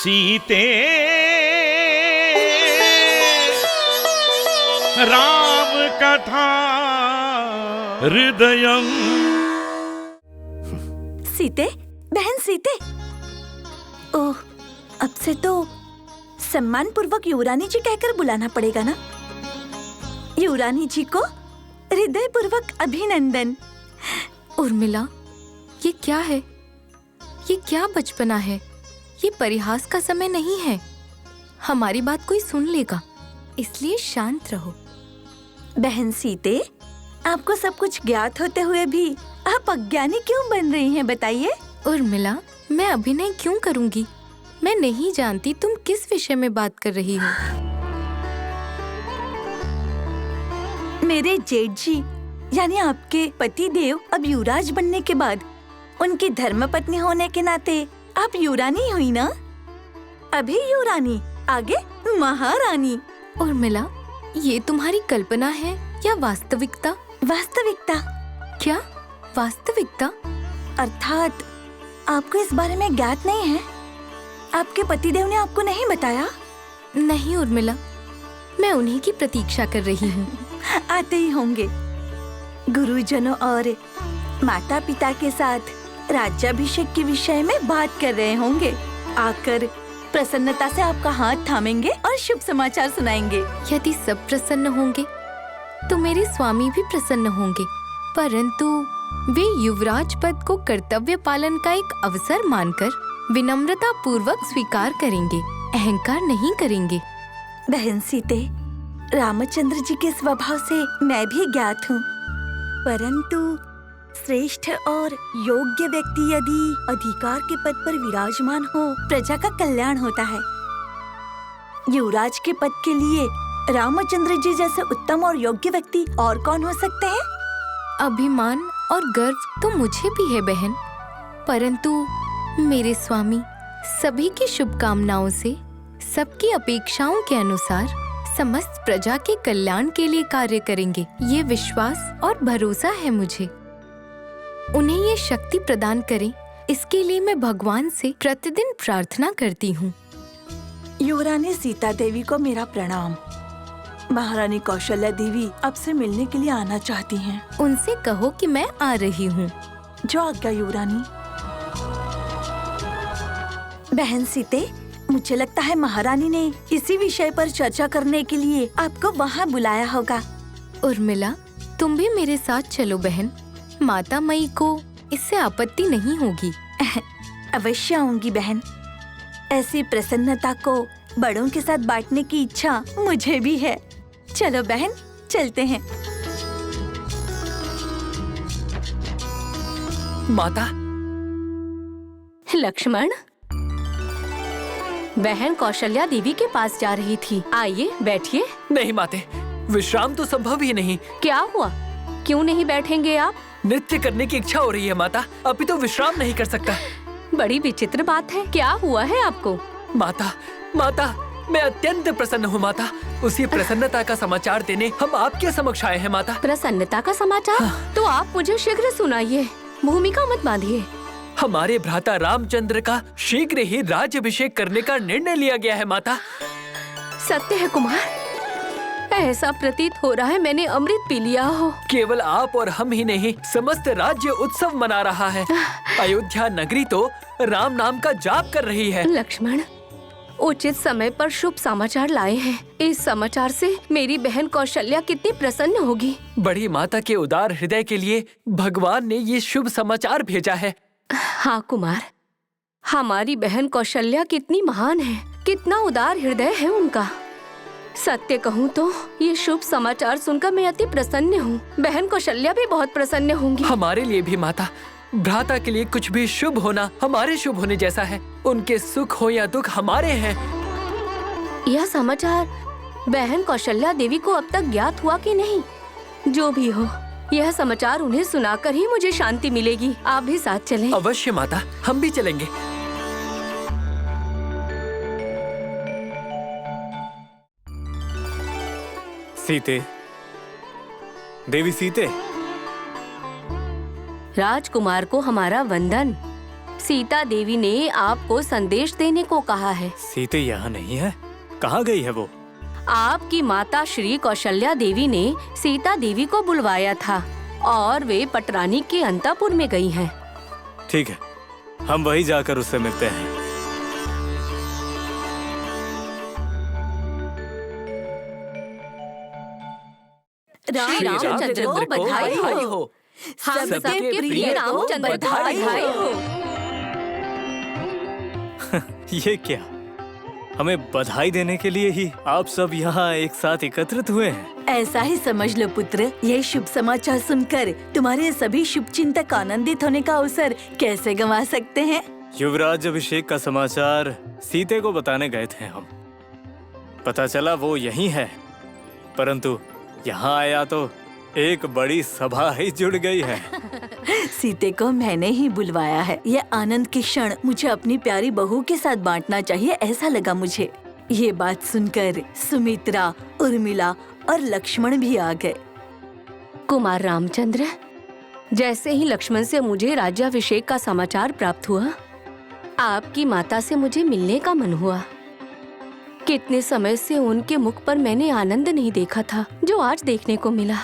सीते राम कथा हृदयम। सीते, बहन सीते। ओह, अब से तो सम्मान पूर्वक युवरानी जी कहकर बुलाना पड़ेगा ना। युवरानी जी को हृदय पूर्वक अभिनंदन। उर्मिला, ये क्या है? ये क्या बचपना है? ये परिहास का समय नहीं है। हमारी बात कोई सुन लेगा, इसलिए शांत रहो। बहन सीते, आपको सब कुछ ज्ञात होते हुए भी आप अज्ञानी क्यों बन रही हैं, बताइए। उर्मिला, मैं अभिनय क्यों करूंगी? मैं नहीं जानती तुम किस विषय में बात कर रही हो। मेरे जेठ जी यानी आपके पति देव अब युवराज बनने के बाद उनकी धर्मपत्नी होने के नाते आप युवरानी हुई ना। अभी युवरानी, आगे महारानी। उर्मिला, ये तुम्हारी कल्पना है या वास्तविकता? वास्तविकता। क्या वास्तविकता? अर्थात आपको इस बारे में ज्ञात नहीं है? आपके पतिदेव ने आपको नहीं बताया? नहीं उर्मिला, मैं उन्हीं की प्रतीक्षा कर रही हूँ। आते ही होंगे। गुरुजनों और माता पिता के साथ राज्याभिषेक के विषय में बात कर रहे होंगे। आकर प्रसन्नता से आपका हाथ थामेंगे और शुभ समाचार सुनाएंगे। यदि सब प्रसन्न होंगे तो मेरे स्वामी भी प्रसन्न होंगे, परंतु वे युवराज पद को कर्तव्य पालन का एक अवसर मानकर विनम्रता पूर्वक स्वीकार करेंगे, अहंकार नहीं करेंगे। बहन सीते, रामचंद्र जी के स्वभाव से मैं भी ज्ञात हूँ, परंतु श्रेष्ठ और योग्य व्यक्ति यदि अधिकार के पद पर विराजमान हो, प्रजा का कल्याण होता है। युवराज के पद के लिए रामचंद्र जी जैसे उत्तम और योग्य व्यक्ति और कौन हो सकते हैं? अभिमान और गर्व तो मुझे भी है बहन, परंतु मेरे स्वामी सभी की शुभकामनाओं से, सबकी अपेक्षाओं के अनुसार समस्त प्रजा के कल्याण के लिए कार्य करेंगे। ये विश्वास और भरोसा है मुझे। उन्हें ये शक्ति प्रदान करें, इसके लिए मैं भगवान से प्रतिदिन प्रार्थना करती हूँ। युवरानी सीता देवी को मेरा प्रणाम। महारानी कौशल्या देवी आपसे मिलने के लिए आना चाहती हैं। उनसे कहो कि मैं आ रही हूँ। जो आज्ञा युवरानी। बहन सीते, मुझे लगता है महारानी ने इसी विषय पर चर्चा करने के लिए आपको वहाँ बुलाया होगा। उर्मिला, तुम भी मेरे साथ चलो बहन। माता मई को इससे आपत्ति नहीं होगी। अवश्य आऊंगी बहन। ऐसी प्रसन्नता को बड़ों के साथ बांटने की इच्छा मुझे भी है। चलो बहन, चलते हैं। माता। लक्ष्मण, बहन कौशल्या देवी के पास जा रही थी। आइए बैठिए। नहीं माते, विश्राम तो संभव ही नहीं। क्या हुआ? क्यों नहीं बैठेंगे आप? नृत्य करने की इच्छा हो रही है माता, अभी तो विश्राम नहीं कर सकता। बड़ी विचित्र बात है। क्या हुआ है आपको? माता, माता, मैं अत्यंत प्रसन्न हूँ माता। उसी प्रसन्नता का समाचार देने हम आपके समक्ष आए हैं माता। प्रसन्नता का समाचार? हाँ। तो आप मुझे शीघ्र सुनाइए, भूमिका मत बांधिए। हमारे भ्राता रामचंद्र का शीघ्र ही राज्याभिषेक करने का निर्णय लिया गया है माता। सत्य है कुमार? ऐसा प्रतीत हो रहा है मैंने अमृत पी लिया हो। केवल आप और हम ही नहीं, समस्त राज्य उत्सव मना रहा है। अयोध्या नगरी तो राम नाम का जाप कर रही है। लक्ष्मण, उचित समय पर शुभ समाचार लाए हैं। इस समाचार से मेरी बहन कौशल्या कितनी प्रसन्न होगी। बड़ी माता के उदार हृदय के लिए भगवान ने ये शुभ समाचार भेजा है। हाँ कुमार, हमारी बहन कौशल्या कितनी महान है, कितना उदार हृदय है उनका। सत्य कहूँ तो ये शुभ समाचार सुनकर मैं अति प्रसन्न हूँ। बहन कौशल्या भी बहुत प्रसन्न होंगी। हमारे लिए भी माता। भ्राता के लिए कुछ भी शुभ होना हमारे शुभ होने जैसा है। उनके सुख हो या दुख हमारे हैं। यह समाचार बहन कौशल्या देवी को अब तक ज्ञात हुआ कि नहीं? जो भी हो, यह समाचार उन्हें सुनाकर ही मुझे शांति मिलेगी। आप भी साथ चलें। अवश्य माता, हम भी चलेंगे। सीते, देवी सीते। राजकुमार को हमारा वंदन। सीता देवी ने आपको संदेश देने को कहा है। सीते यहाँ नहीं है? कहाँ गई है वो? आपकी माता श्री कौशल्या देवी ने सीता देवी को बुलवाया था और वे पटरानी के अंतपुर में गई हैं। ठीक है, हम वही जाकर उससे मिलते हैं। श्री रामचंद्र को बधाई हो। हम सबके प्रिय रामचंद्र को बधाई हो। ये क्या? हमें बधाई देने के लिए ही आप सब यहाँ एक साथ एकत्रित हुए हैं? ऐसा ही समझ लो पुत्र। ये शुभ समाचार सुनकर तुम्हारे सभी शुभ चिंतक आनंदित होने का अवसर कैसे गंवा सकते हैं। युवराज अभिषेक का समाचार सीते को बताने गए थे हम। पता चला वो यहीं है, परंतु यहाँ आया तो एक बड़ी सभा ही जुड़ गई है। सीते को मैंने ही बुलवाया है। ये आनंद के क्षण मुझे अपनी प्यारी बहू के साथ बांटना चाहिए, ऐसा लगा मुझे। ये बात सुनकर सुमित्रा, उर्मिला और लक्ष्मण भी आ गए। कुमार रामचंद्र, जैसे ही लक्ष्मण से मुझे राज्याभिषेक का समाचार प्राप्त हुआ, आपकी माता से मुझे मिलने का मन हुआ। कितने समय से उनके मुख पर मैंने आनंद नहीं देखा था, जो आज देखने को मिला।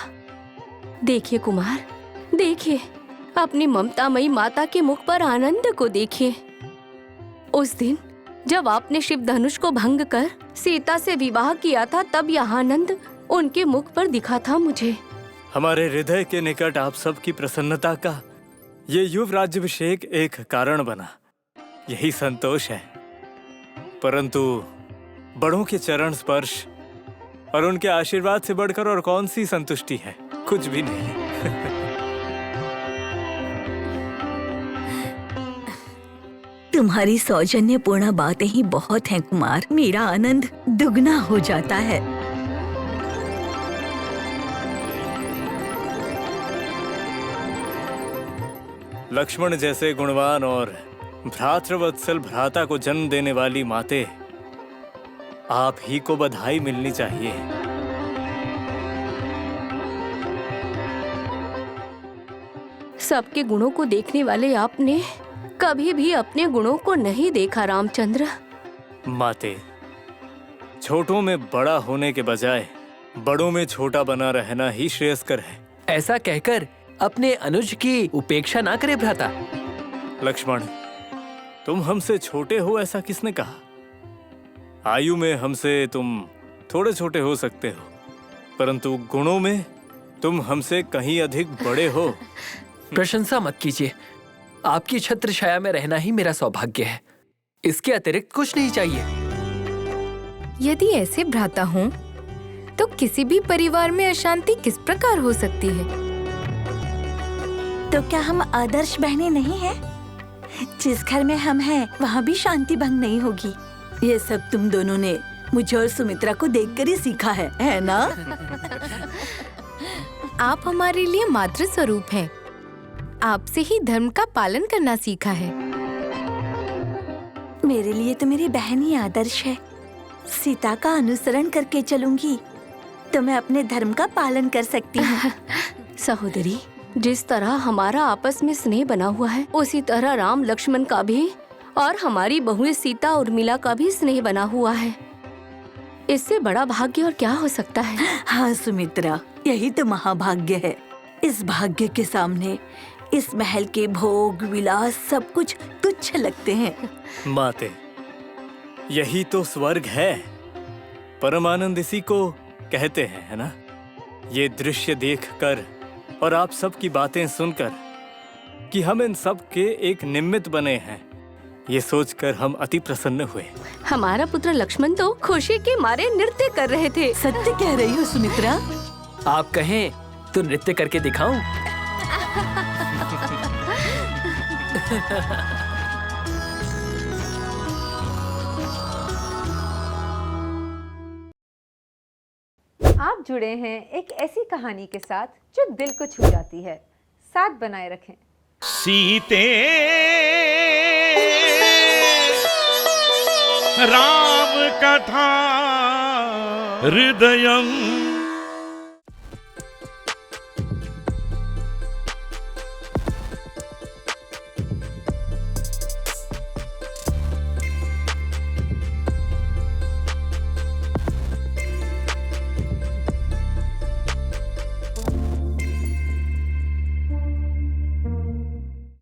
देखिए कुमार, देखिए, अपनी ममतामयी माता के मुख पर आनंद को देखिए। उस दिन जब आपने शिव धनुष को भंग कर सीता से विवाह किया था, तब यह आनंद उनके मुख पर दिखा था मुझे। हमारे हृदय के निकट आप सबकी प्रसन्नता का ये युव राज्याभिषेक एक कारण बना, यही संतोष है। परंतु बड़ों के चरण स्पर्श और उनके आशीर्वाद से बढ़कर और कौन सी संतुष्टि है? कुछ भी नहीं। तुम्हारी सौजन्यपूर्ण बातें ही बहुत हैं कुमार। मेरा आनंद दुगना हो जाता है। लक्ष्मण जैसे गुणवान और भ्रातृवत्सल भ्राता को जन्म देने वाली माते, आप ही को बधाई मिलनी चाहिए। सबके गुणों को देखने वाले आपने कभी भी अपने गुणों को नहीं देखा रामचंद्र। माते, छोटों में बड़ा होने के बजाय बड़ों में छोटा बना रहना ही श्रेयस्कर है। ऐसा कहकर अपने अनुज की उपेक्षा ना करे भ्राता। लक्ष्मण, तुम हमसे छोटे हो ऐसा किसने कहा? आयु में हमसे तुम थोड़े छोटे हो सकते हो, परंतु गुणों में तुम हमसे कहीं अधिक बड़े हो। प्रशंसा मत कीजिए। आपकी छत्र छाया में रहना ही मेरा सौभाग्य है। इसके अतिरिक्त कुछ नहीं चाहिए। यदि ऐसे भ्राता हों, तो किसी भी परिवार में अशांति किस प्रकार हो सकती है? तो क्या हम आदर्श बहनें नहीं हैं? जिस घर में हम हैं, वहाँ भी शांति भंग नहीं होगी। ये सब तुम दोनों ने मुझे और सुमित्रा को देखकर ही सीखा है ना? आप हमारे लिए मातृ स्वरूप हैं। आपसे ही धर्म का पालन करना सीखा है। मेरे लिए तो मेरी बहन ही आदर्श है। सीता का अनुसरण करके चलूंगी तो मैं अपने धर्म का पालन कर सकती हूँ। सहोदरी, जिस तरह हमारा आपस में स्नेह बना हुआ है, उसी तरह राम लक्ष्मण का भी और हमारी बहुएं सीता उर्मिला का भी स्नेह बना हुआ है। इससे बड़ा भाग्य और क्या हो सकता है? हाँ सुमित्रा, यही तो महाभाग्य है। इस भाग्य के सामने इस महल के भोग विलास सब कुछ तुच्छ लगते हैं। माते, यही तो स्वर्ग है। परमानंद इसी को कहते हैं, है ना? ये दृश्य देखकर और आप सब की बातें सुनकर कि हम इन सब के एक निमित्त बने हैं, ये सोचकर हम अति प्रसन्न हुए। हमारा पुत्र लक्ष्मण तो खुशी के मारे नृत्य कर रहे थे। सत्य कह रही हो सुमित्रा? आप कहें तो नृत्य करके दिखाऊं? आप जुड़े हैं एक ऐसी कहानी के साथ जो दिल को छू जाती है। साथ बनाए रखें। सीते राम कथा हृदयं